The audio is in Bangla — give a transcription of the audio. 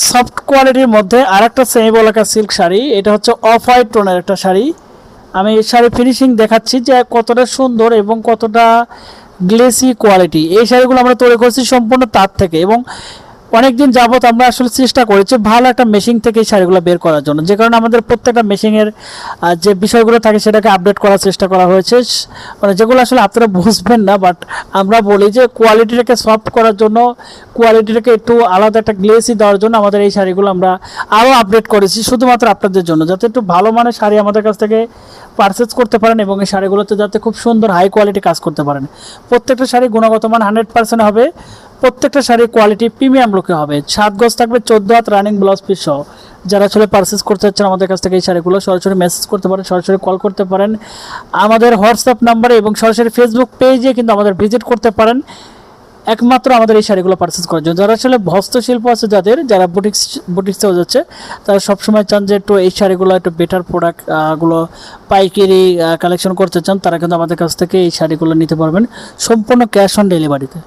সফট কোয়ালিটির মধ্যে আরেকটা সেমি বলাকা সিল্ক শাড়ি, এটা হচ্ছে অফ হোয়াইট টোনের একটা শাড়ি। আমি এই শাড়ি ফিনিশিং দেখাচ্ছি যে কতটা সুন্দর এবং কতটা গ্লেসি কোয়ালিটি। এই শাড়িগুলো আমরা তৈরি করছি সম্পূর্ণ তাঁত থেকে, এবং অনেকদিন যাবত আমরা আসলে চেষ্টা করেছি ভালো একটা মেশিন থেকে এই শাড়িগুলো বের করার জন্য, যে কারণে আমাদের প্রত্যেকটা মেশিনের যে বিষয়গুলো থাকে সেটাকে আপডেট করার চেষ্টা করা হয়েছে, মানে যেগুলো আসলে আপনারা বুঝবেন না, বাট আমরা বলি যে কোয়ালিটিটাকে সফট করার জন্য, কোয়ালিটিটাকে একটু আলাদা একটা গ্লেসি দেওয়ার জন্য আমাদের এই শাড়িগুলো আমরা আরও আপডেট করেছি শুধুমাত্র আপনাদের জন্য, যাতে একটু ভালো মানের শাড়ি আমাদের কাছ থেকে পারচেজ করতে পারেন এবং এই শাড়িগুলোতে যাতে খুব সুন্দর হাই কোয়ালিটি কাজ করতে পারেন। প্রত্যেকটা শাড়ি গুণগত মান 100% হবে, প্রত্যেকটা শাড়ির কোয়ালিটি প্রিমিয়াম লুকে হবে। 7 গজ থাকবে, 14 হাত রানিং ব্লাউজ পিস সহ। যারা আসলে পারচেস করতে চাচ্ছেন আমাদের কাছ থেকে এই শাড়িগুলো, সরাসরি মেসেজ করতে পারেন, সরাসরি কল করতে পারেন আমাদের হোয়াটসঅ্যাপ নাম্বারে, এবং সরাসরি ফেসবুক পেজে কিন্তু আমাদের ভিজিট করতে পারেন একমাত্র আমাদের এই শাড়িগুলো পারচেস করার জন্য। যারা আসলে হস্তশিল্প আছে, যারা বুটিক্সেও যাচ্ছে, তারা সবসময় চান যে একটু এই শাড়িগুলো একটু বেটার প্রোডাক্টগুলো পাইকারি কালেকশন করতে চান, তারা কিন্তু আমাদের কাছ থেকে এই শাড়িগুলো নিতে পারবেন সম্পূর্ণ ক্যাশ অন ডেলিভারিতে।